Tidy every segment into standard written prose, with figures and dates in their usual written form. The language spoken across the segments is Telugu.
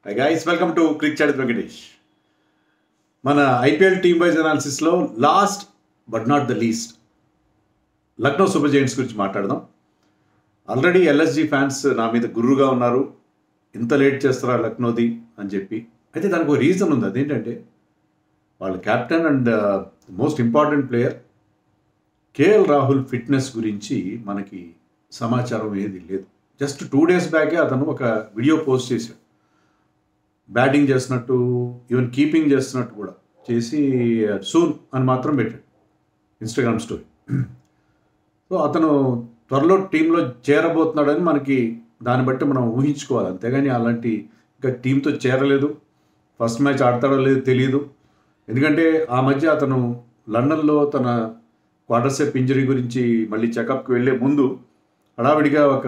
Hi guys, welcome to Cricket Chat with Venkatesh. మన ఐపీఎల్ టీమ్ వైజ్ అనాలిసిస్లో last but not the least Lucknow Super Giants గురించి మాట్లాడదాం. ఆల్రెడీ ఎల్ఎస్జీ ఫ్యాన్స్ నా మీద గుర్రుగా ఉన్నారు, ఇంత లేట్ చేస్తారా లక్నోది అని చెప్పి. అయితే దానికి ఒక రీజన్ ఉంది. అదేంటంటే వాళ్ళ captain and most important player KL Rahul fitness గురించి మనకి సమాచారం ఏది లేదు. జస్ట్ 2 days బ్యాకే అతను ఒక వీడియో పోస్ట్ చేశాడు. బ్యాటింగ్ చేస్తున్నట్టు, ఈవెన్ కీపింగ్ చేస్తున్నట్టు కూడా చేసి సూన్ అని మాత్రం పెట్టాడు ఇన్స్టాగ్రామ్ స్టోరీ. సో అతను త్వరలో టీంలో చేరబోతున్నాడని మనకి దాన్ని బట్టి మనం ఊహించుకోవాలి. అంతేగాని అలాంటి ఇంకా టీంతో చేరలేదు, ఫస్ట్ మ్యాచ్ ఆడతాడో లేదో తెలియదు. ఎందుకంటే ఆ మధ్య అతను లండన్లో తన క్వార్టర్సెప్ ఇంజరీ గురించి మళ్ళీ చెకప్కి వెళ్ళే ముందు హడావిడిగా ఒక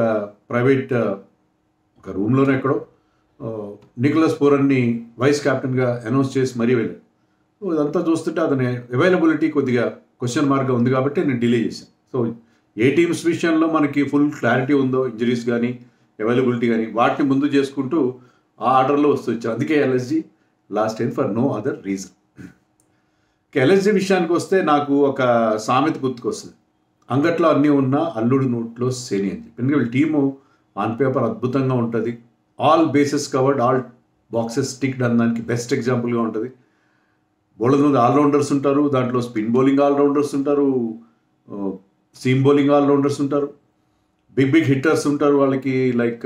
ప్రైవేట్ ఒక రూమ్లోనే ఎక్కడో నికోలస్ పూరన్ని వైస్ కెప్టెన్గా అనౌన్స్ చేసి మరీ వెళ్ళాడు. సో ఇదంతా చూస్తుంటే అతని అవైలబిలిటీ కొద్దిగా క్వశ్చన్ మార్క్గా ఉంది కాబట్టి నేను డిలే చేశాను. సో ఏ టీమ్స్ విషయంలో మనకి ఫుల్ క్లారిటీ ఉందో, ఇంజరీస్ కానీ అవైలబిలిటీ కానీ, వాటిని ముందు చేసుకుంటూ ఆ ఆర్డర్లో వస్తొచ్చాను. అందుకే LSG last time for no other reason. LSG విషయానికి వస్తే నాకు ఒక సామెత గుర్తుకొస్తుంది, అంగట్లో అన్నీ ఉన్న అల్లుడు నోట్లో శని అని చెప్పి. ఎందుకంటే వీళ్ళ టీము ఆన్ పేపర్ అద్భుతంగా ఉంటుంది, all bases covered, all boxes ticked అనడానికి బెస్ట్ ఎగ్జాంపుల్గా ఉంటుంది. బౌలర్ మీద ఆల్రౌండర్స్ ఉంటారు, దాంట్లో స్పిన్ బౌలింగ్ ఆల్రౌండర్స్ ఉంటారు, సీమ్ బౌలింగ్ ఆల్రౌండర్స్ ఉంటారు, బిగ్ బిగ్ హిట్టర్స్ ఉంటారు వాళ్ళకి, like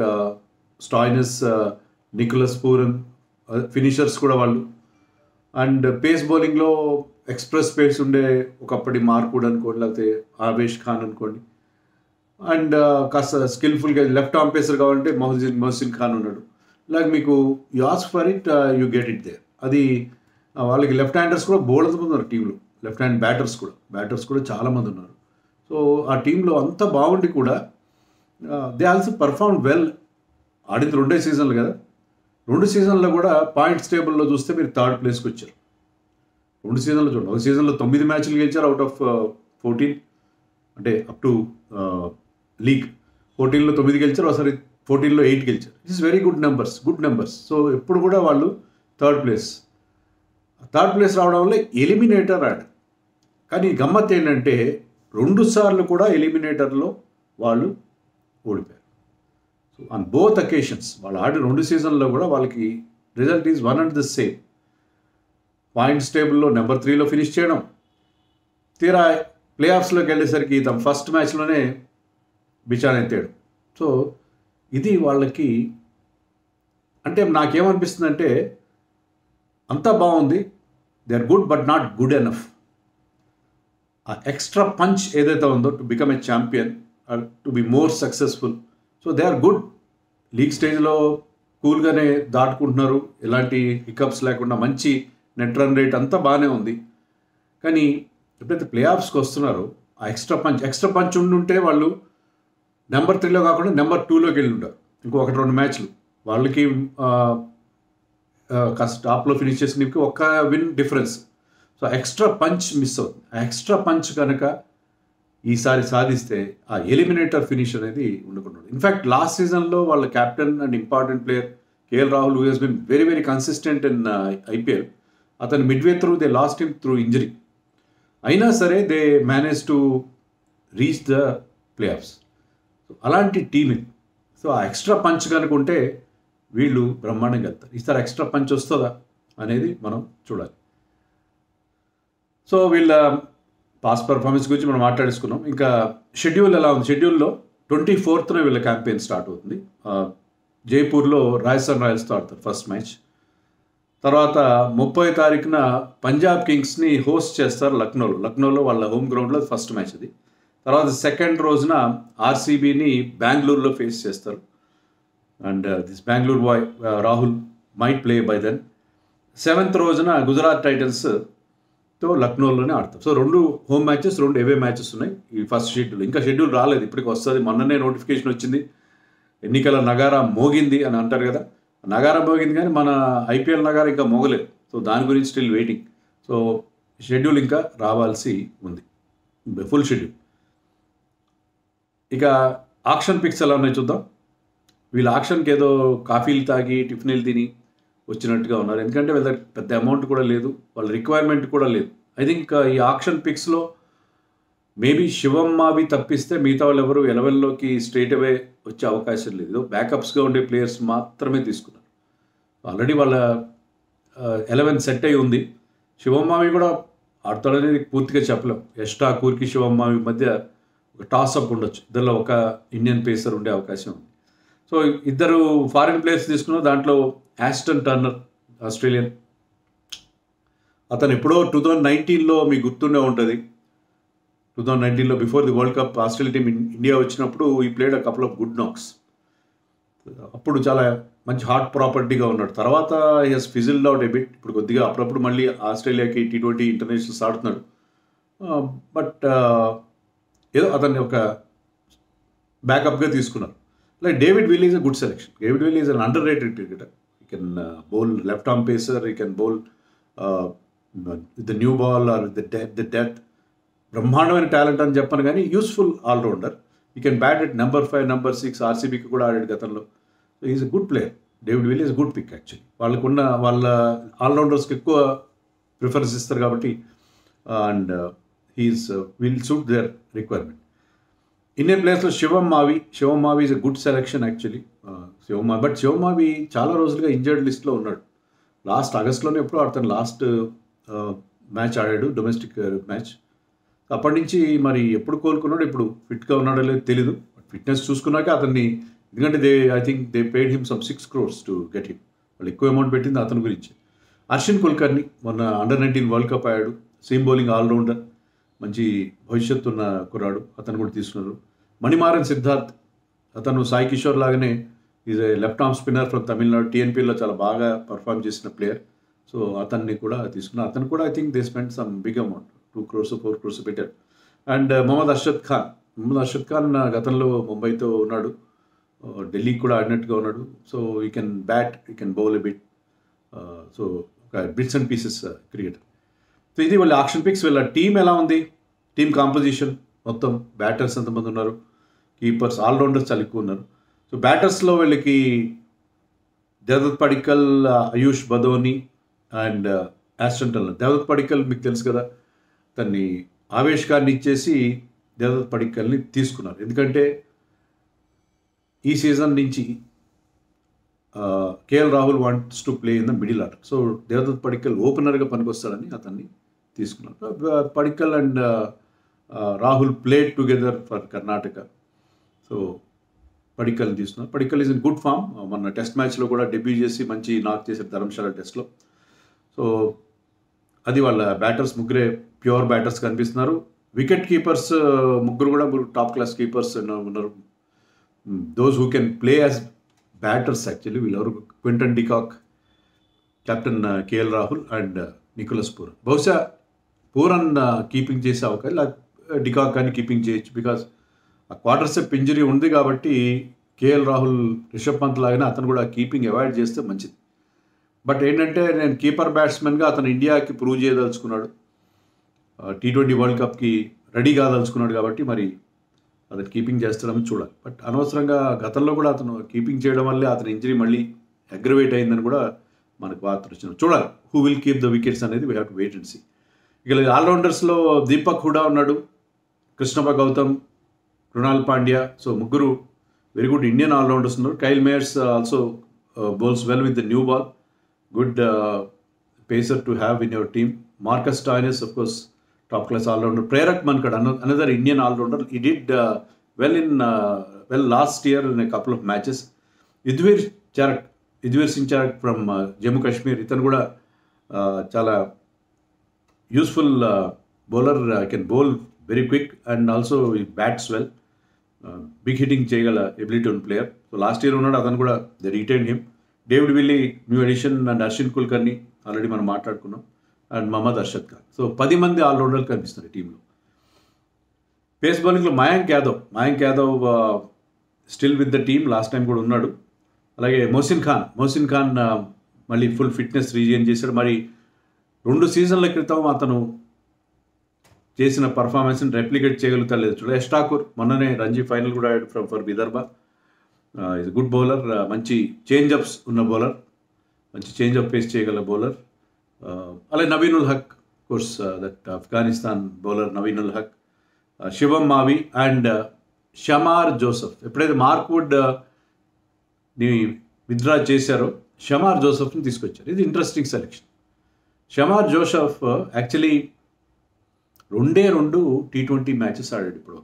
Stoinis, Nicholas Pooran, finishers కూడా వాళ్ళు. అండ్ పేస్ బౌలింగ్లో ఎక్స్ప్రెస్ పేస్ ఉండే ఒకప్పటి మార్కుడ్ అనుకోండి, లేకపోతే ఆవేష్ ఖాన్ అనుకోండి. అండ్ కాస్త స్కిల్ఫుల్గా లెఫ్ట్ ఆర్మ్ పేసర్ కావాలంటే మొహసిన్ ఖాన్ ఉన్నాడు. లైక్ మీకు you ask for it, you get it there. అది వాళ్ళకి లెఫ్ట్ హ్యాండర్స్ కూడా బోల్డ్ ఉన్నారు టీంలో, లెఫ్ట్ హ్యాండ్ బ్యాటర్స్ కూడా చాలామంది ఉన్నారు. సో ఆ టీంలో అంత బాగుండి కూడా దే ఆల్సో పర్ఫార్మ్ వెల్. ఆడింది 2 సీజన్లు కదా, 2 సీజన్లో కూడా పాయింట్స్ టేబుల్లో చూస్తే మీరు 3rd ప్లేస్కి వచ్చారు. 2 సీజన్లో చూడండి, ఒక సీజన్లో 9 మ్యాచ్లు గెలిచారు అవుట్ ఆఫ్ 14, అంటే అప్ టు లీగ్. 14లో 9 గెలిచారు, ఒకసారి 14లో 8 గెలిచారు. It's very good numbers. So ఎప్పుడు కూడా వాళ్ళు 3rd ప్లేస్ రావడం వల్ల ఎలిమినేటర్ ఆడారు. కానీ గమ్మత్ ఏంటంటే 2 సార్లు కూడా ఎలిమినేటర్లో వాళ్ళు ఓడిపోయారు. సో ఆన్ బోత్ అకేషన్స్ వాళ్ళు ఆడిన 2 సీజన్లో కూడా వాళ్ళకి result is one and the same. Points టేబుల్లో నెంబర్ 3లో ఫినిష్ చేయడం, తీరా ప్లే ఆఫ్స్లోకి వెళ్ళేసరికి తమ ఫస్ట్ మ్యాచ్లోనే బిచాన్ ఎత్తాడు. సో ఇది వాళ్ళకి, అంటే నాకేమనిపిస్తుందంటే అంతా బాగుంది, they are good but not good enough. ఆ ఎక్స్ట్రా పంచ్ ఏదైతే ఉందో to become a champion, to be more successful. So they are good. League స్టేజ్లో కూల్గానే దాటుకుంటున్నారు, ఎలాంటి హికప్స్ లేకుండా, మంచి నెట్ రన్ రేట్ అంతా బాగానే ఉంది. కానీ ఎప్పుడైతే ప్లే ఆఫ్స్కి వస్తున్నారో ఆ ఎక్స్ట్రా పంచ్ ఉండుంటే వాళ్ళు నెంబర్ 3లో కాకుండా నెంబర్ 2లోకి వెళ్ళి ఉంటారు. ఇంకో 1-2 మ్యాచ్లు వాళ్ళకి కాస్త టాప్లో ఫినిష్ చేసినకి ఒక్క win difference. So extra punch miss అవుతుంది. ఆ ఎక్స్ట్రా పంచ్ కనుక ఈసారి సాధిస్తే ఆ ఎలిమినేటర్ ఫినిష్ అనేది ఉండకుండా. ఇన్ఫ్యాక్ట్ లాస్ట్ సీజన్లో వాళ్ళ captain and important player KL Rahul, who has been very very consistent in IPL, అతను midway through they lost him through injury. అయినా సరే they manage to reach the playoffs. So అలాంటి టీమ్ ఇది. సో ఆ ఎక్స్ట్రా పంచ్ కనుక ఉంటే వీళ్ళు బ్రహ్మాండంగా వెళ్తారు. ఈసారి ఎక్స్ట్రా పంచ్ వస్తుందా అనేది మనం చూడాలి. సో వీళ్ళ పాస్ట్ పర్ఫార్మెన్స్ గురించి మనం మాట్లాడేసుకున్నాం. ఇంకా షెడ్యూల్ ఎలా ఉంది? షెడ్యూల్లో 24th వీళ్ళ క్యాంపెయిన్ స్టార్ట్ అవుతుంది. జైపూర్లో రాజస్థాన్ రాయల్స్తో ఆడతారు ఫస్ట్ మ్యాచ్. తర్వాత 30వ తారీఖున పంజాబ్ కింగ్స్ని హోస్ట్ చేస్తారు లక్నోలో వాళ్ళ హోమ్ గ్రౌండ్లో ఫస్ట్ మ్యాచ్ అది. తర్వాత 2nd రోజున ఆర్సీబీని బెంగళూరులో ఫేస్ చేస్తారు. And this Bengaluru boy Rahul might play by then. 7th రోజున గుజరాత్ టైటన్స్తో లక్నోలోనే ఆడతారు. So 2 home matches, 2 away matches ఉన్నాయి ఈ ఫస్ట్ షెడ్యూల్. ఇంకా షెడ్యూల్ రాలేదు, ఇప్పటికి వస్తుంది. మొన్ననే నోటిఫికేషన్ వచ్చింది, ఎన్నికల నగారా మోగింది అని అంటారు కదా, నగారా మోగింది కానీ మన ఐపీఎల్ నగారా ఇంకా మోగలేదు. సో దాని గురించి స్టిల్ వెయిటింగ్. సో షెడ్యూల్ ఇంకా రావాల్సి ఉంది, ఫుల్ షెడ్యూల్. ఇక ఆక్షన్ పిక్స్ ఎలా ఉన్నాయి చూద్దాం. వీళ్ళ ఆక్షన్కి ఏదో కాఫీలు తాగి టిఫిన్లు తిని వచ్చినట్టుగా ఉన్నారు. ఎందుకంటే వీళ్ళ దగ్గర పెద్ద అమౌంట్ కూడా లేదు, వాళ్ళ రిక్వైర్మెంట్ కూడా లేదు. ఐ థింక్ ఈ ఆక్షన్ పిక్స్లో మేబీ శివం మావి తప్పిస్తే మిగతా వాళ్ళు ఎవరు 11లోకి స్ట్రైట్ అవే వచ్చే అవకాశం లేదు. బ్యాకప్స్గా ఉండే ప్లేయర్స్ మాత్రమే తీసుకున్నారు. ఆల్రెడీ వాళ్ళ 11 సెట్ అయి ఉంది. శివం మావి కూడా ఆడతాడనేది పూర్తిగా చెప్పలేం. యష్ ఠాకూర్కి శివం మావి మధ్య ఒక టాస్అప్ ఉండొచ్చు. ఇద్దరిలో ఒక ఇండియన్ పేసర్ ఉండే అవకాశం ఉంది. సో ఇద్దరు ఫారిన్ ప్లేయర్స్ తీసుకున్నారు. దాంట్లో యాస్టన్ టర్నర్ ఆస్ట్రేలియన్, అతను ఎప్పుడో 2019లో మీకు గుర్తుండే ఉంటుంది. 2019లో before the world cup Australia team India వచ్చినప్పుడు ఈ played a couple of good knocks. అప్పుడు చాలా మంచి హాట్ ప్రాపర్టీగా ఉన్నాడు. తర్వాత he has fizzled out a bit. ఇప్పుడు కొద్దిగా అప్పుడప్పుడు మళ్ళీ ఆస్ట్రేలియాకి T20 ఇంటర్నేషనల్స్ ఆడుతున్నాడు. బట్ ఏదో అతన్ని ఒక బ్యాకప్గా తీసుకున్నారు. Like David Willey is a good selection. David Willey is an under rated cricketer. He can bowl left arm pacer, he can bowl with the new ball or with the depth. బ్రహ్మాండమైన టాలెంట్ అని చెప్పను కానీ useful allrounder. He can bat at number 5, number 6, RCBకి కూడా ఆడాడు గతంలో. So is a good player. David Willey is good pick actually. వాళ్ళ ఆల్రౌండర్స్కి ఎక్కువ ప్రిఫరెన్స్ ఇస్తారు కాబట్టి and he's will suit their requirement. Indian ప్లేయర్స్లో Shivam Mavi is a good selection actually. Shivam Mavi చాలా రోజులుగా ఇంజర్డ్ లిస్ట్లో ఉన్నాడు. లాస్ట్ ఆగస్ట్లోనే ఎప్పుడో ఆడతాను లాస్ట్ మ్యాచ్ ఆడాడు, డొమెస్టిక్ మ్యాచ్. అప్పటి నుంచి మరి ఎప్పుడు కోలుకున్నాడు, ఇప్పుడు ఫిట్గా ఉన్నాడో లేదో తెలీదు. ఫిట్నెస్ చూసుకున్నాక అతన్ని, ఎందుకంటే I think they paid him some 6 crores to get him. వాళ్ళు ఎక్కువ అమౌంట్ పెట్టింది అతని గురించి. హర్షిన్ కుల్కర్ని మొన్న అండర్-19 వరల్డ్ కప్ ఆడాడు. సీమ్ బౌలింగ్ ఆల్రౌండర్, మంచి భవిష్యత్తు ఉన్న కుర్రాడు, అతను కూడా తీసుకున్నారు. మణిమారన్ సిద్ధార్థ్, అతను సాయి కిషోర్ లాగానే is a left arm spinner from Tamil Nadu. TNPలో చాలా బాగా పర్ఫామ్ చేసిన ప్లేయర్. సో అతన్ని కూడా తీసుకున్నారు. అతను కూడా I think they spend some big amount, 2 crores 4 crores పెట్టారు. అండ్ మొహమ్మద్ అర్షద్ ఖాన్ గతంలో ముంబైతో ఉన్నాడు, ఢిల్లీకి కూడా ఆడినట్టుగా ఉన్నాడు. So you can bat, you can bowl a bit. So ఒక bits and pieces cricketer. So ఇది వాళ్ళ ఆక్షన్ పిక్స్. వీళ్ళ టీం ఎలా ఉంది, టీమ్ కాంపోజిషన్ మొత్తం, బ్యాటర్స్ ఎంతమంది ఉన్నారు, కీపర్స్, ఆల్రౌండర్స్ చాలా ఎక్కువ ఉన్నారు. సో బ్యాటర్స్లో వీళ్ళకి Devdutt Padikkal, Ayush Badoni and Ashton Turner. Devdutt Padikkal మీకు తెలుసు కదా, తన్ని ఆవేష్కాన్ని ఇచ్చేసి దేవదత్ పడిక్కల్ని తీసుకున్నారు. ఎందుకంటే ఈ సీజన్ నుంచి KL Rahul wants to play in the middle order. So Devdutt Padikkal ఓపెనర్గా పనికొస్తాడని అతన్ని తీసుకున్నారు. Padikkal and Rahul played together for Karnataka. So పడిక్కల్ని తీసుకున్నారు. Padikkal is in good form. మొన్న టెస్ట్ మ్యాచ్లో కూడా డెబ్యూ చేసి మంచి నాక్ చేశారు ధర్మశాల టెస్ట్లో. సో అది వాళ్ళ బ్యాటర్స్ ముగ్గురే ప్యూర్ బ్యాటర్స్ కనిపిస్తున్నారు. వికెట్ కీపర్స్ ముగ్గురు కూడా టాప్ క్లాస్ కీపర్స్ ఉన్నారు. Those who can play as batters actually వీళ్ళెవరు, Quinton de Kock, captain KL Rahul and Nicholas Pooran. బహుశా పూరన్ కీపింగ్ చేసే అవకాశం, డికాక్ కానీ కీపింగ్ చేయొచ్చు. బికాస్ ఆ క్వార్టర్సెప్ ఇంజరీ ఉంది కాబట్టి KL రాహుల్, రిషబ్ పంత్ లాగానే అతను కూడా కీపింగ్ అవాయిడ్ చేస్తే మంచిది. బట్ ఏంటంటే నేను కీపర్ బ్యాట్స్మెన్గా అతను ఇండియాకి ప్రూవ్ చేయదలుచుకున్నాడు, T20 వరల్డ్ కప్కి రెడీ కాదలుచుకున్నాడు కాబట్టి మరి అతను కీపింగ్ చేస్తాడని చూడాలి. బట్ అనవసరంగా గతంలో కూడా అతను కీపింగ్ చేయడం వల్లే అతని ఇంజరీ మళ్ళీ అగ్రవేట్ అయిందని కూడా మనకు వార్తలు వచ్చినాయి. చూడాలి who will keep the wickets అనేది, we have to wait and see. ఇక ఆల్రౌండర్స్లో దీపక్ హుడా ఉన్నాడు, కృష్ణప్ప గౌతమ్, కృణాల్ పాండ్యా. సో ముగ్గురు వెరీ గుడ్ ఇండియన్ ఆల్రౌండర్స్ ఉన్నారు. Kyle Mayers also bowls well with the new ball, good pacer to have in your team. Marcus Stoinis, of course, top class all-rounder. Prerak Mankad, another Indian all-rounder. He did well last year in a couple of matches. Yudhvir Singh Charak from Jammu Kashmir. Ithan kuda chala useful bowler. Can bowl very quick and also he bats well. Big hitting cheyagala ability on player. So last year unnadu athanu kuda they retained him. David Willey new edition and Arshin Kulkarni already మనం మాట్లాడుకున్నాం, అండ్ మొహమ్మద్ అర్షద్ ఖాన్. సో 10 మంది ఆల్రౌండర్లు కనిపిస్తున్నారు టీంలో. పేస్ బౌలింగ్లో Mayank Yadav still with the team, last time కూడా ఉన్నాడు. అలాగే మొహసిన్ ఖాన్ మళ్ళీ ఫుల్ ఫిట్నెస్ రీజైన్ చేశాడు. మరి 2 సీజన్ల క్రితం అతను చేసిన పర్ఫార్మెన్స్ని రెప్లికేట్ చేయగలుగుతా లేదు చూడ. యష్ ఠాకూర్ మొన్ననే రంజీ ఫైనల్ కూడా ఆడాడు for Vidarbha. Is good bowler, మంచి చేంజ్అప్స్ ఉన్న బౌలర్. మంచి చేంజ్ ఆఫ్ పేస్ చేయగల బౌలర్. అలాగే Naveen ul Haq, course that Afghanistan bowler Naveen ul Haq, Shivam Mavi and Shamar Joseph. ఎప్పుడైతే మార్క్వుడ్ ని విత్డ్రా చేశారో షమార్ జోసెఫ్ని తీసుకొచ్చారు. ఇది interesting selection. Shamar Joseph actually 2 T20 matches ఆడాడు ఇప్పుడు.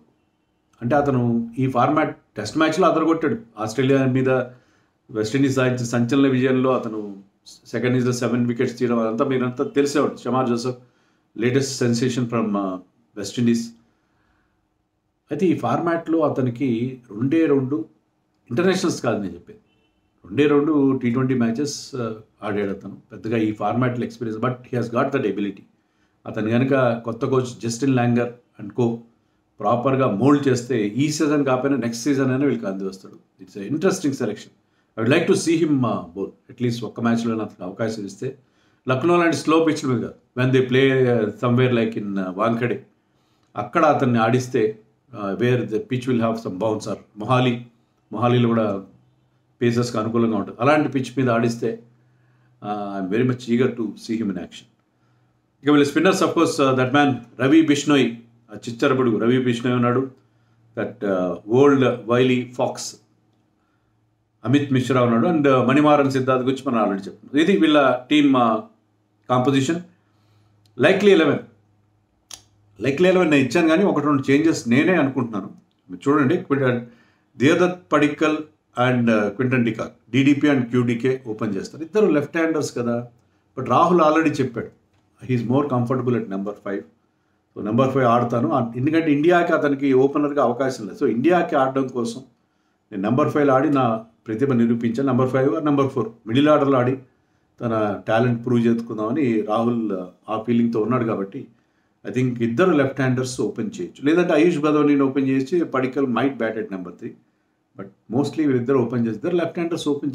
అంటే అతను ఈ ఫార్మాట్ టెస్ట్ మ్యాచ్లో అదరగొట్టాడు. ఆస్ట్రేలియా మీద వెస్టిండీస్ సాధించిన సంచలన విజయంలో అతను సెకండ్ ఇన్నింగ్స్లో 7 వికెట్స్ తీయడం అదంతా మీరంతా తెలిసేవాడు. Shamar Joseph latest sensation from West Indies. అయితే ఈ ఫార్మాట్లో అతనికి 2 ఇంటర్నేషనల్స్ కాదు నేను చెప్పేది, 2 T20 మ్యాచెస్ ఆడాడు అతను. పెద్దగా ఈ ఫార్మాట్లో experience, but he has got that ability. అతను కనుక కొత్త coach Justin Langer and co ప్రాపర్గా మోల్డ్ చేస్తే ఈ సీజన్ కాకపోయినా నెక్స్ట్ సీజన్ అయినా వీళ్ళకి అంది వస్తాడు. It's interesting selection. I would like to see him bowl at least ఒక్క మ్యాచ్లో అతనికి అవకాశం ఇస్తే. లక్నో లాంటి స్లో పిచ్ మీద కాదు, when they play somewhere like in Wankhede అక్కడ అతన్ని ఆడిస్తే where the pitch will have some bounce. Or మొహాలీలో కూడా పేసర్స్కి అనుకూలంగా ఉంటుంది. అలాంటి పిచ్ మీద ఆడిస్తే I'm very much eager to see him in action. ఇక వీళ్ళ spinners of course that man Ravi Bishnoi, చిచ్చరపుడుగు రవి బిష్నోయ్ ఉన్నాడు. That old wily fox Amit Mishra ఉన్నాడు. అండ్ మణిమారన్ సిద్ధార్థ్ గురించి మనం ఆల్రెడీ చెప్తున్నాం. ఇది వీళ్ళ టీమ్ కాంపోజిషన్. లైక్లీ 11 నేను ఇచ్చాను, కానీ 1-2 చేంజెస్ నేనే అనుకుంటున్నాను. చూడండి, Devdutt Padikkal and Quinton de Kock, DDP and QDK open చేస్తారు. ఇద్దరు లెఫ్ట్ హ్యాండర్స్ కదా. బట్ రాహుల్ ఆల్రెడీ చెప్పాడు he's more comfortable at number 5. So number 5 ఆడతాను, ఎందుకంటే ఇండియాకి అతనికి ఓపెనర్గా అవకాశం లేదు. సో ఇండియాకి ఆడడం కోసం నేను నెంబర్ 5 ఆడి నా ప్రతిభ నిరూపించాను. నెంబర్ 5 నెంబర్ 4 మిడిల్ ఆర్డర్లో ఆడి తన టాలెంట్ ప్రూవ్ చేసుకుందామని రాహుల్ ఆ ఫీలింగ్తో ఉన్నాడు. కాబట్టి ఐ థింక్ ఇద్దరు లెఫ్ట్ హ్యాండర్స్ ఓపెన్ చేయొచ్చు. లేదంటే ఆయుష్ బదౌనీని ఓపెన్ చేసి Padikkal might bat at number 3. But mostly వీళ్ళిద్దరు ఓపెన్ చేసి ఇద్దరు లెఫ్ట్ హ్యాండర్స్ ఓపెన్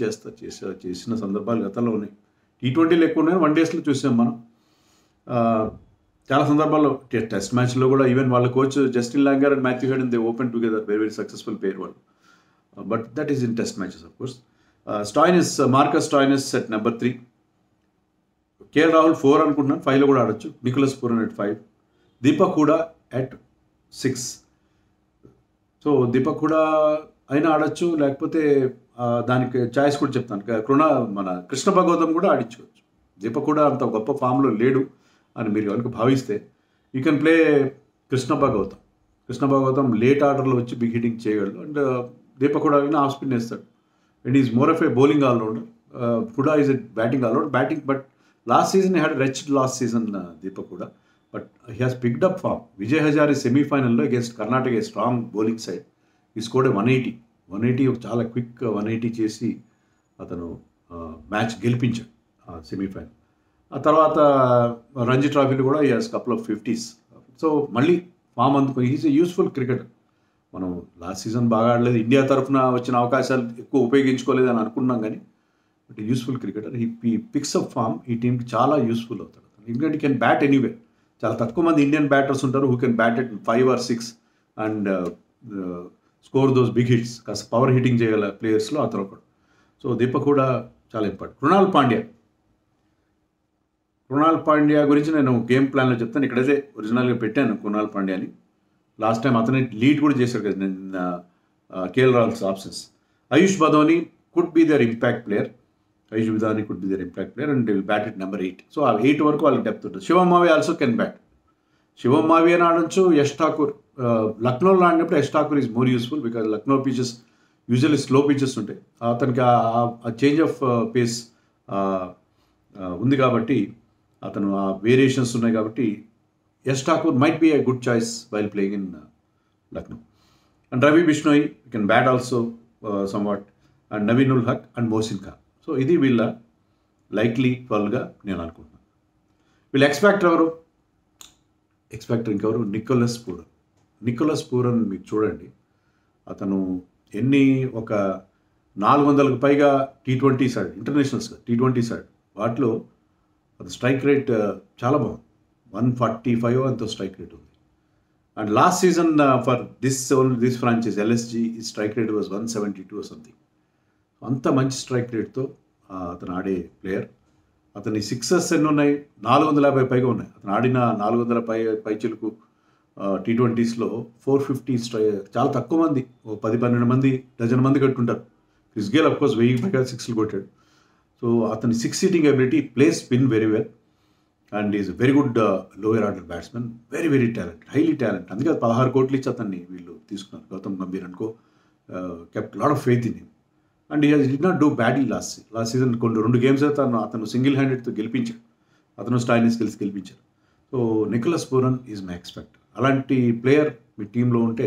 చేసిన సందర్భాలు గతంలో ఉన్నాయి. T20 ఎక్కువ ఉన్నాయి, 1 డేస్లో చూసాం మనం. చాలా సందర్భాల్లో టెస్ట్ మ్యాచ్లో కూడా ఈవెన్ వాళ్ళ coach Justin Langer and Matthew Hayden they open together, very very successful pair వాళ్ళు. But that is in test matches of course. Marcus Stoinis at number 3, KL Rahul 4 అనుకుంటున్నాను, 5లో కూడా ఆడొచ్చు. Nicholas Pooran at 5, Deepak Hooda at 6. So Deepak Hooda అయినా ఆడొచ్చు, లేకపోతే దానికి చాయిస్ కూడా చెప్తాను, మన కృష్ణ భగవతం కూడా ఆడించుకోవచ్చు. దీపక్ హూడా అంత గొప్ప ఫామ్లో లేడు అని మీరు కనుక భావిస్తే యూ కెన్ ప్లే కృష్ణ భగవతం లేట్ ఆర్డర్లో వచ్చి బిగ్ హిట్టింగ్ చేయగలడు. And Deepak Hooda off spin వేస్తాడు. And is more of a bowling allrounder. Hooda is a batting allrounder. But last season had wretched last season Deepak Hooda. But he has picked up form. Vijay Hazare సెమీఫైనల్లో against Karnataka strong bowling side ఈ స్కోర్డ్ 180 చాలా క్విక్ 180 చేసి అతను మ్యాచ్ గెలిపించాడు సెమీఫైనల్. ఆ తర్వాత రంజీ ట్రాఫీలో కూడా ఈ has couple of 50s. So మళ్ళీ ఫామ్ అందుకు ఈజ్ ఎ యూస్ఫుల్ క్రికెటర్. మనం లాస్ట్ సీజన్ బాగా ఆడలేదు, ఇండియా తరఫున వచ్చిన అవకాశాలు ఎక్కువ ఉపయోగించుకోలేదు అని అనుకున్నాం, కానీ బట్ యూస్ఫుల్ క్రికెటర్. ఈ పిక్స్ అప్ ఫామ్ ఈ టీంకి చాలా యూస్ఫుల్ అవుతాడు. ఎందుకంటే కెన్ బ్యాట్ ఎనీవే. చాలా తక్కువ మంది ఇండియన్ బ్యాటర్స్ ఉంటారు who can bat at 5 or 6 and score those big hits. కాస్త పవర్ హిట్టింగ్ చేయగల ప్లేయర్స్లో అతను ఒకడు. సో దీపక్ కూడా చాలా ఇంపార్టెంట్. కృణాల్ పాండ్యా గురించి నేను గేమ్ ప్లాన్లో చెప్తాను. ఇక్కడైతే ఒరిజినల్గా పెట్టాను కృణాల్ పాండ్యాని. లాస్ట్ టైం అతని లీడ్ కూడా చేశారు కదా నేను KL Rahul's options. Ayush Badoni could be the impact player. And will bat at number 8. So ఆ 8 వరకు వాళ్ళకి డెప్త్ ఉంటుంది. శివం మావి ఆల్సో కెన్ బ్యాట్. శివం మావి అని ఆడొచ్చు. యష్ ఠాకూర్ లక్నోలో ఆడినప్పుడు Yash Thakur is more useful because Lucknow pitches usually slow pitches ఉంటాయి. అతనికి ఆ చేంజ్ ఆఫ్ పేస్ ఉంది కాబట్టి అతను ఆ వేరియేషన్స్ ఉన్నాయి కాబట్టి Yash Thakur might be a good choice while playing in Lucknow. And Ravi Bishnoi can bat also somewhat. And Naveen ul Haq and Mohsin Khan. So ఇది వీళ్ళ లైక్లీ 12గా నేను అనుకుంటున్నాను. వీళ్ళ ఎక్స్పెక్టర్ ఎవరు? ఇంకెవరు? నికోలస్ పూరన్ మీకు చూడండి, అతను ఒక 400కు పైగా T20 side internationals T20 side వాటిలో అది స్ట్రైక్ రేట్ చాలా బాగుంది. 145 అంత స్ట్రైక్ రేట్ ఉంది. And last season for this franchise LSG strike rate was 172 or something. అంత మంచి స్ట్రైక్ రేట్తో అతను ఆడే ప్లేయర్. అతని సిక్సెస్ ఎన్ని ఉన్నాయి, 450 పైగా ఉన్నాయి. అతను ఆడిన 400 పైచిలకు T20స్లో 450 చాలా తక్కువ మంది, 10-12 మంది, డజన్ మంది కట్టుకుంటారు. క్రిస్ గేల్ అఫ్కోర్స్ 1000 పైగా సిక్స్లు కొట్టాడు. సో అతని six seating ability, play spin very well and is very good lower order batsmen, very very talent, highly talent. అందుకే 16 కోట్లు ఇచ్చి అతన్ని వీళ్ళు తీసుకున్నారు. గౌతమ్ గంభీర్ అనుకో kept lot of faith in him and he did not do badly last season. 2 games అతను సింగిల్ హ్యాండెడ్తో గెలిపించాడు. అతను స్టాయినిస్ కలిసి గెలిపించారు. So Nicholas Pooran is my expect. అలాంటి ప్లేయర్ మీ టీంలో ఉంటే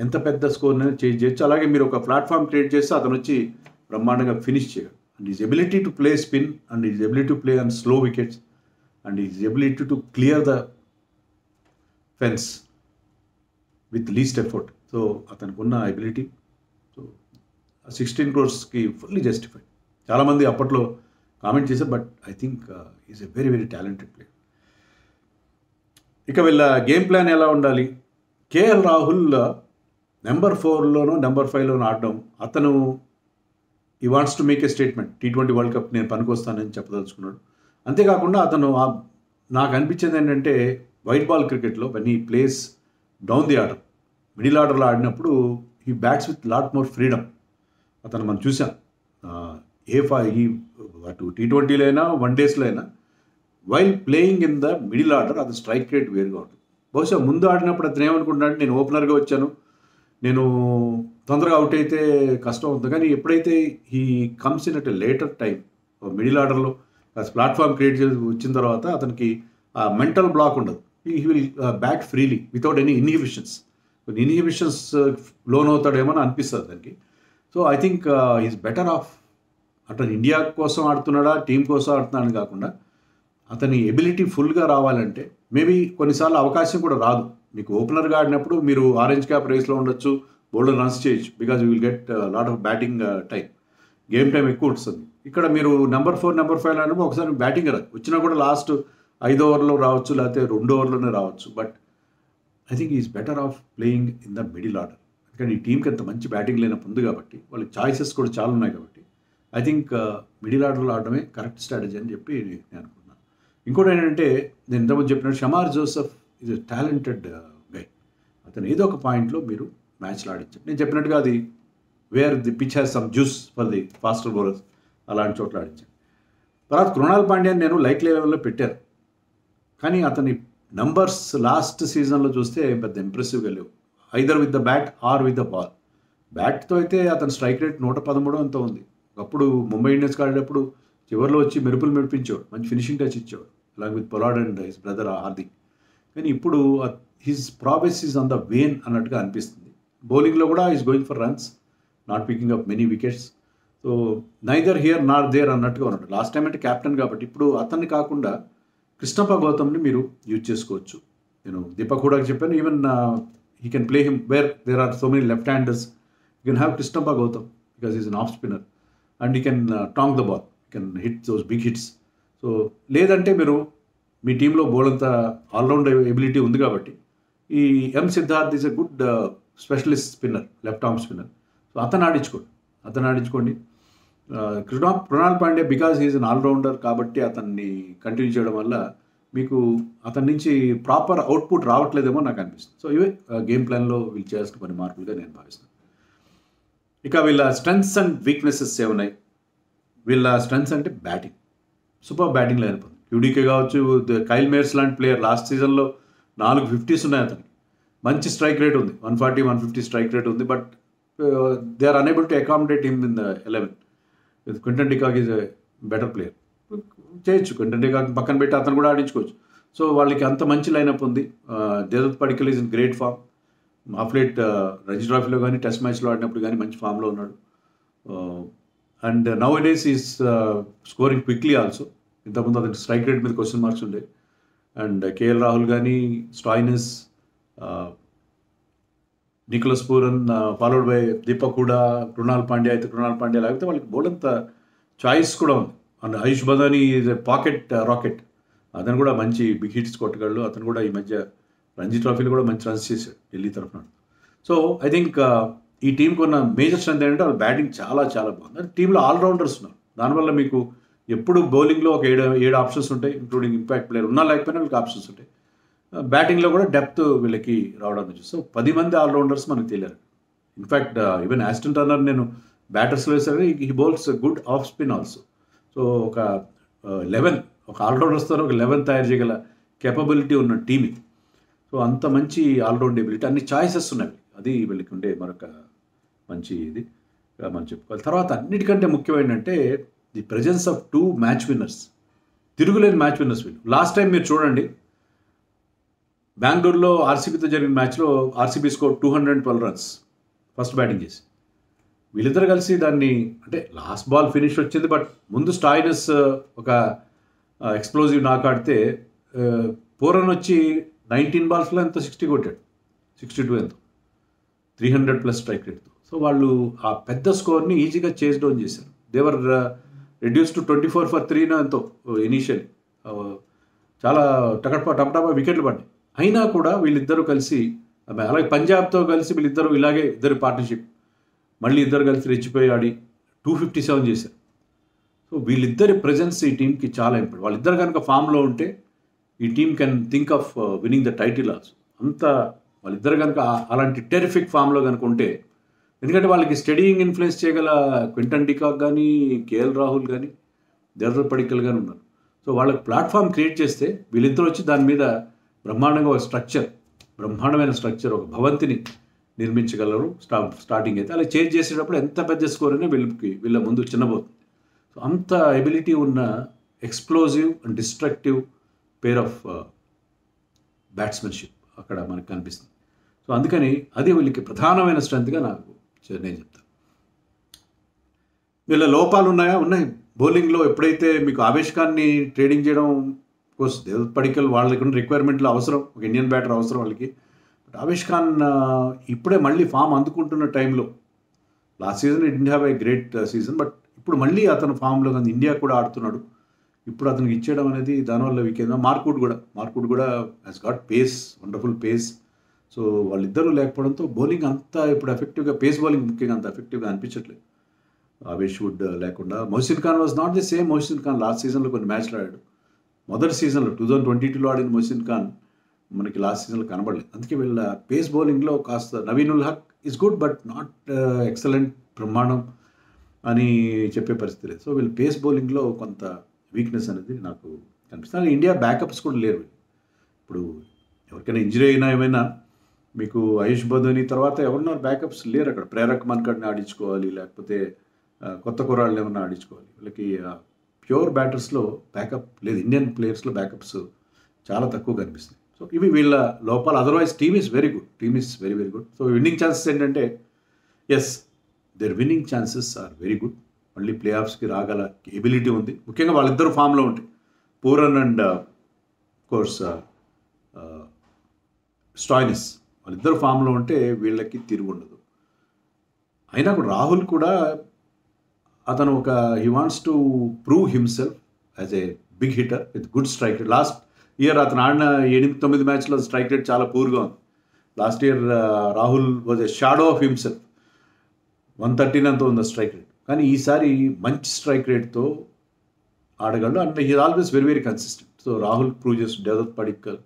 ఎంత పెద్ద స్కోర్ని చేంజ్ చేయొచ్చు. అలాగే మీరు ఒక ప్లాట్ఫామ్ క్రియేట్ చేస్తే అతను వచ్చి బ్రహ్మాండంగా ఫినిష్ చేయగలడు. And is ability to play spin and is ability to play on slow wickets and is ability to clear the fence with least effort. So అతనికి ఉన్న ఎబిలిటీ 16 crores ఫుల్లీ జస్టిఫైడ్. చాలామంది అప్పట్లో కామెంట్ చేశారు, but I think is a very very talented player. ఇక వీళ్ళ గేమ్ ప్లాన్ ఎలా ఉండాలి? కేఎల్ రాహుల్ నెంబర్ 4లోనో నెంబర్ 5లోనో ఆడడం, అతను ఈ wants to make a statement. T20 world cup నేను పనికొస్తానని చెప్పదలుచుకున్నాడు. అంతేకాకుండా అతను నాకు అనిపించింది ఏంటంటే వైట్ బాల్ క్రికెట్లో when he plays down the order, middle ఆర్డర్లో ఆడినప్పుడు he bats with lot more freedom. అతను మనం చూసాం అటు T20లో అయినా వన్డేస్లో అయినా while playing in the middle order అది స్ట్రైక్ రేట్ వేరుగా ఉంటుంది. బహుశా ముందు ఆడినప్పుడు అతను ఏమనుకుంటాడంటే నేను ఓపెనర్గా వచ్చాను, నేను తొందరగా అవుట్ అయితే కష్టం అవుతుంది. కానీ ఎప్పుడైతే he comes in at a later time middle ఆర్డర్లో ప్లాట్ఫామ్ క్రియేట్ చేసి వచ్చిన తర్వాత అతనికి మెంటల్ బ్లాక్ ఉండదు. He will bat freely without any inhibitions. లోన్ అవుతాడేమో అని అనిపిస్తుంది దానికి. So I think is better off. అతను ఇండియా కోసం ఆడుతున్నాడా, టీం కోసం ఆడుతున్నాడని కాకుండా అతని ఎబిలిటీ ఫుల్గా రావాలంటే మేబీ కొన్నిసార్లు అవకాశం కూడా రాదు. మీకు ఓపెనర్గా ఆడినప్పుడు మీరు ఆరెంజ్ క్యాప్ రేస్లో ఉండొచ్చు, బౌలర్ రన్స్ చేయొచ్చు, because you will get lot of batting time, game time ఎక్కువ వస్తుంది. ఇక్కడ మీరు నెంబర్ 4, నెంబర్ 5 ఆడినప్పుడు ఒకసారి బ్యాటింగ్ రాదు, వచ్చినా కూడా లాస్ట్ 5 ఓవర్లో రావచ్చు, లేకపోతే 2 ఓవర్లోనే రావచ్చు. But I think is better of playing in the middle order. ఎందుకంటే ఈ టీంకి అంత మంచి బ్యాటింగ్ లేనప్పుడు ఉంది కాబట్టి, వాళ్ళకి ఛాయిసెస్ కూడా చాలా ఉన్నాయి కాబట్టి ఐ థింక్ మిడిల్ ఆర్డర్లో ఆడడమే కరెక్ట్ స్ట్రాటజీ అని చెప్పి నేను అనుకున్నాను. ఇంకోటి ఏంటంటే నేను ఇంతకుముందు చెప్పినట్టు Shamar Joseph is a talented guy. అతను ఏదో ఒక పాయింట్లో మీరు మ్యాచ్లో ఆడించారు. నేను చెప్పినట్టుగా అది where the pitch has some juice for the faster bowlers, అలాంటి చోట్ల ఆడించాను. తర్వాత కృణాల్ పాండ్యాని నేను లైక్ లెవెల్లో పెట్టాను, కానీ అతని నంబర్స్ లాస్ట్ సీజన్లో చూస్తే పెద్ద ఇంప్రెసివ్గా లేవు. Either with the bat or with the ball. బ్యాట్తో అయితే అతని స్ట్రైక్ రేట్ 113 ఎంతో ఉంది. అప్పుడు ముంబై ఇండియన్స్కి ఆడేటప్పుడు చివరిలో వచ్చి మెరుపులు మెరిపించేవాడు, మంచి ఫినిషింగ్ టచ్ ఇచ్చేవాడు, అలాగే with Pollard and his brother Hardik. కానీ ఇప్పుడు his progress is on the wane అన్నట్టుగా అనిపిస్తుంది. బౌలింగ్లో కూడా is going for runs, not picking up many wickets. So neither here not there అన్నట్టుగా ఉన్నాడు. లాస్ట్ టైం అంటే క్యాప్టెన్ కాబట్టి. ఇప్పుడు అతన్ని కాకుండా కృష్ణప్ప గౌతమ్ని మీరు యూజ్ చేసుకోవచ్చు. నేను దీపక్ హూడాకి చెప్పాను, even he can play him where there are so many left-handers. You can have Krishnappa Gautam because he's an off spinner and he can tonk the ball, he can hit those big hits. So లేదంటే మీరు మీ టీంలో బౌల్ అంతా ఆల్రౌండ్ ఎబిలిటీ ఉంది కాబట్టి ఈ M Siddharth is a good specialist spinner, left arm spinner. So అతను ఆడించుకోండి. Krunal Pandey because he's an allrounder కాబట్టి అతన్ని కంటిన్యూ చేయడం వల్ల మీకు అతని నుంచి ప్రాపర్ అవుట్పుట్ రావట్లేదేమో నాకు అనిపిస్తుంది. సో ఇవే గేమ్ ప్లాన్లో వీళ్ళు చేయాల్సిన కొన్ని మార్పులుగా నేను భావిస్తాను. ఇక వీళ్ళ స్ట్రెంగ్త్స్ అండ్ వీక్నెసెస్ ఏమున్నాయి? వీళ్ళ స్ట్రెంగ్త్స్ అంటే బ్యాటింగ్, సూపర్ బ్యాటింగ్ లేకపోతే QDK కావచ్చు, కైల్ మేయర్స్ లాంటి ప్లేయర్ లాస్ట్ సీజన్లో 4 50s ఉన్నాయి అతనికి. మంచి స్ట్రైక్ రేట్ ఉంది, 140-150 స్ట్రైక్ రేట్ ఉంది. But they are unable to accommodate him in the 11. Quinton de Kock is a better player, చేయొచ్చు. క్వింటన్ డికాక్ పక్కన పెట్టి అతను కూడా ఆడించుకోవచ్చు. సో వాళ్ళకి అంత మంచి లైనప్ ఉంది. Devdutt Padikkal is in great form. Of late Ranji ట్రోఫీలో కానీ టెస్ట్ మ్యాచ్లో ఆడినప్పుడు కానీ మంచి ఫామ్లో ఉన్నాడు. And nowadays is scoring quickly also. ఇంతకుముందు అతనికి స్ట్రైక్ రేట్ మీద క్వశ్చన్ మార్క్స్ ఉండే. అండ్ కేఎల్ రాహుల్ కానీ, Stoinis, Nicholas Pooran, followed by Deepak Hooda, Krunal Pandya లేకపోతే వాళ్ళకి బౌలంత చాయిస్ కూడా ఉంది. And Ayush Badoni is a pocket rocket, అతను కూడా మంచి బిగ్ హిట్స్ కొట్టగలడు. అతను కూడా ఈ మధ్య రంజీ ట్రోఫీలో కూడా మంచి రన్స్ చేశాడు ఢిల్లీ తరఫున. సో ఐ థింక్ ఈ టీంకి ఉన్న మేజర్ స్ట్రెంత్ ఏంటంటే వాళ్ళ బ్యాటింగ్ చాలా చాలా బాగుంది. టీంలో ఆల్రౌండర్స్ ఉన్నారు. దానివల్ల మీకు ఎప్పుడు బౌలింగ్లో ఒక 7 ఆప్షన్స్ ఉంటాయి, ఇంక్లూడింగ్ ఇంపాక్ట్ ప్లేయర్ ఉన్నా లేకపోయినా వీళ్ళకి ఆప్షన్స్ ఉంటాయి. బ్యాటింగ్లో కూడా డెప్త్ వీళ్ళకి రావడం నుంచి. సో 10 మంది ఆల్రౌండర్స్ మనకు తెలియరు. ఇన్ఫ్యాక్ట్ ఈవెన్ ఆస్టన్ టర్నర్ నేను బ్యాటర్స్లో వేసాను, he bowls good of spin also. So ఒక 11 ఒక ఆల్రౌండర్స్తో ఒక 11 తయారు చేయగల కేపబిలిటీ ఉన్న టీం ఇది. సో అంత మంచి ఆల్రౌండ్ ఎబిలిటీ, అన్ని ఛాయిసెస్ ఉన్నాయి. అది వీళ్ళకి ఉండే మరొక మంచి ఇది మనం చెప్పుకోవాలి. తర్వాత అన్నిటికంటే ముఖ్యం ఏంటంటే the presence of 2 match winners, తిరుగులేని మ్యాచ్ విన్నర్స్ వీళ్ళు. లాస్ట్ టైం మీరు చూడండి, బెంగళూరులో ఆర్సీబీతో జరిగిన మ్యాచ్లో RCB score 212 runs first batting చేసి. వీళ్ళిద్దరు కలిసి దాన్ని, అంటే లాస్ట్ బాల్ ఫినిష్ వచ్చింది, బట్ ముందు స్టాయినస్ ఒక ఎక్స్ప్లోజివ్ నాక్ ఆడితే పూరన్ వచ్చి 19 బాల్స్లో ఎంతో 60 కొట్టాడు, 62 ఎంతో, 300+ స్ట్రైక్ రేట్తో. సో వాళ్ళు ఆ పెద్ద స్కోర్ని ఈజీగా చేజ్ డౌన్ చేశారు. దేవర్ రెడ్యూస్ టు 24 for 3 ఎంతో ఇనీషియల్. చాలా టపటపా వికెట్లు పడ్డాయి. అయినా కూడా వీళ్ళిద్దరూ కలిసి, అలాగే పంజాబ్తో కలిసి వీళ్ళిద్దరూ ఇలాగే ఇద్దరు పార్ట్నర్షిప్, మళ్ళీ ఇద్దరు కలిసి రెచ్చిపోయి ఆడి 257 చేశారు. సో వీళ్ళిద్దరి ప్రజెన్స్ ఈ టీంకి చాలా ఇంపార్టెంట్. వాళ్ళిద్దరు కనుక ఫామ్లో ఉంటే ఈ team can think of winning the title also. అంత వాళ్ళిద్దరు కనుక అలాంటి టెరిఫిక్ ఫామ్లో కనుక ఉంటే, ఎందుకంటే వాళ్ళకి స్టడీయింగ్ ఇన్ఫ్లుయెన్స్ చేయగల క్వింటన్ డికాక్ కానీ, కేఎల్ రాహుల్ కానీ, దేవదత్ పడిక్కల్ కానీ ఉన్నారు. సో వాళ్ళకి ప్లాట్ఫామ్ క్రియేట్ చేస్తే వీళ్ళిద్దరు వచ్చి దాని మీద బ్రహ్మాండంగా ఒక బ్రహ్మాండమైన స్ట్రక్చర్, ఒక భవంతిని నిర్మించగలరు. స్టార్టింగ్ అయితే అలా చేంజ్ చేసేటప్పుడు ఎంత పెద్ద స్కోర్ అయినా వీళ్ళ ముందు చిన్నబోతుంది. సో అంత ఎబిలిటీ ఉన్న explosive and destructive pair of batsmanship అక్కడ మనకు కనిపిస్తుంది. సో అందుకని అది వీళ్ళకి ప్రధానమైన స్ట్రెంత్గా నేను చెప్తాను. వీళ్ళ లోపాలు ఉన్నాయి. బౌలింగ్లో ఎప్పుడైతే మీకు ఆవేష్ ఖాన్ని ట్రేడింగ్ చేయడం, కోర్స్ దేవదత్ పడిక్కల్ వాళ్ళకి రిక్వైర్మెంట్లో అవసరం, ఒక ఇండియన్ బ్యాటర్ అవసరం వాళ్ళకి. బట్ ఆవేష్ ఖాన్ ఇప్పుడే మళ్ళీ ఫామ్ అందుకుంటున్న టైంలో, last season it didn't have a great season, but ఇప్పుడు మళ్ళీ అతను ఫామ్లో కానీ ఇండియా కూడా ఆడుతున్నాడు. ఇప్పుడు అతనికి ఇచ్చేయడం అనేది దానివల్ల వీకేందా. మార్క్వుడ్ కూడా has got pace, wonderful pace. So వాళ్ళిద్దరూ లేకపోవడంతో బౌలింగ్ అంతా ఇప్పుడు ఎఫెక్టివ్గా, పేస్ బౌలింగ్ ముఖ్యంగా అంత ఎఫెక్టివ్గా అనిపించట్లేదు. ఆవేష్ వుడ్ లేకుండా Mohsin Khan was not the same. Mohsin Khan last సీజన్లో కొన్ని మ్యాచ్లు ఆడాడు. మొదటి సీజన్లో 2022లో ఆడిన మొహసిన్ ఖాన్ మనకి లాస్ట్ సీజన్లో కనబడలేదు. అందుకే వీళ్ళ పేస్ బౌలింగ్లో కాస్త Naveen ul Haq is good but not excellent, బ్రహ్మాండం అని చెప్పే పరిస్థితి లేదు. సో వీళ్ళు పేస్ బౌలింగ్లో కొంత వీక్నెస్ అనేది నాకు కనిపిస్తుంది. ఇండియా బ్యాకప్స్ కూడా లేరు. ఇప్పుడు ఎవరికైనా ఇంజరీ అయినా ఏమైనా, మీకు ఆయుష్ బదోని తర్వాత ఎవరున్నారు బ్యాకప్స్ లేరు అక్కడ. ప్రేరక్ మన్కడ్ని ఆడించుకోవాలి, లేకపోతే కొత్త కుర్రాళ్ళు ఏమన్నా ఆడించుకోవాలి. వీళ్ళకి ప్యూర్ బ్యాటర్స్లో బ్యాకప్ లేదు. ఇండియన్ ప్లేయర్స్లో బ్యాకప్స్ చాలా తక్కువ కనిపిస్తుంది. సో ఇవి వీళ్ళ లోపాలు. Otherwise team is very very good. So winning chances ఏంటంటే, yes their winning chances are very good. మళ్ళీ ప్లే ఆఫ్స్కి రాగల ఎబిలిటీ ఉంది, ముఖ్యంగా వాళ్ళిద్దరు ఫామ్లో ఉంటాయి. పూరన్ అండ్ కోర్స్ స్టాయినిస్ వాళ్ళిద్దరు ఫామ్లో ఉంటే వీళ్ళకి తిరుగు ఉండదు. అయినా కూడా రాహుల్ కూడా అతను he wants to prove himself as a big hitter with good strike rate. Last year అతను ఆడిన 8-9 మ్యాచ్లో స్ట్రైక్ రేట్ చాలా పూర్గా ఉంది. Last year Rahul was a shadow of himself, 113 అంతా ఉంది స్ట్రైక్ రేట్. కానీ ఈసారి మంచి స్ట్రైక్ రేట్తో ఆడగలడు. And he always very consistent. So Rahul prove చేస్తూ Devdutt Padikkal,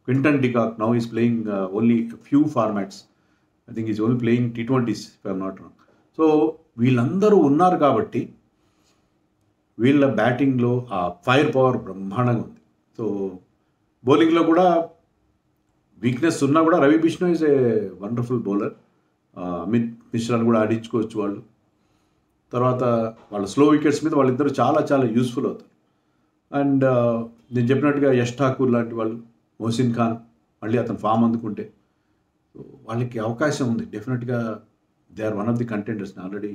Quinton de Kock now is playing only few formats. I think is only playing T20s if I'm not wrong. So వీళ్ళందరూ ఉన్నారు కాబట్టి వీళ్ళ బ్యాటింగ్లో ఆ ఫైర్ పవర్ బ్రహ్మాండంగా ఉంది. సో బౌలింగ్లో కూడా వీక్నెస్ ఉన్నా కూడా Ravi Bishnoi is a wonderful bowler. Amit మిశ్రాని కూడా ఆడించుకోవచ్చు వాళ్ళు. తర్వాత వాళ్ళ స్లో వికెట్స్ మీద వాళ్ళిద్దరూ చాలా యూస్ఫుల్ అవుతారు. అండ్ నేను చెప్పినట్టుగా యష్ ఠాకూర్ లాంటి వాళ్ళు, మొహసిన్ ఖాన్ మళ్ళీ అతను ఫామ్ అందుకుంటే వాళ్ళకి అవకాశం ఉంది. డెఫినెట్గా they are one of the contenders. నేను ఆల్రెడీ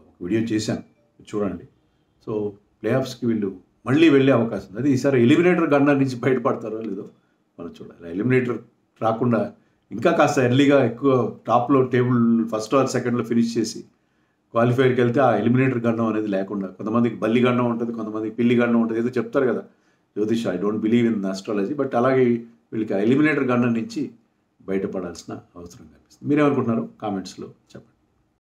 ఒక వీడియో చేశాను, చూడండి. సో ప్లే ఆఫ్స్కి వీళ్ళు మళ్ళీ వెళ్ళే అవకాశం ఉంది. అది ఈసారి ఎలిమినేటర్ గన్నా నుంచి బయటపడతారో లేదో మనం చూడాలి. ఎలిమినేటర్ రాకుండా ఇంకా కాస్త ఎర్లీగా ఎక్కువ టాప్లో టేబుల్ ఫస్ట్ ఆర్ సెకండ్లో ఫినిష్ చేసి క్వాలిఫైర్కి వెళ్తే ఆ ఎలిమినేటర్ గండం అనేది లేకుండా, కొంతమందికి బల్లి గండం ఉంటుంది, కొంతమందికి పిల్లి గండం ఉంటుంది, ఏదో చెప్తారు కదా జ్యోతిష్. I don't believe in astrology, but అలాగే వీళ్ళకి ఆ ఎలిమినేటర్ గండం నుంచి బయటపడాల్సిన అవసరం కనిపిస్తుంది. మీరేమనుకుంటున్నారు కామెంట్స్లో చెప్పండి.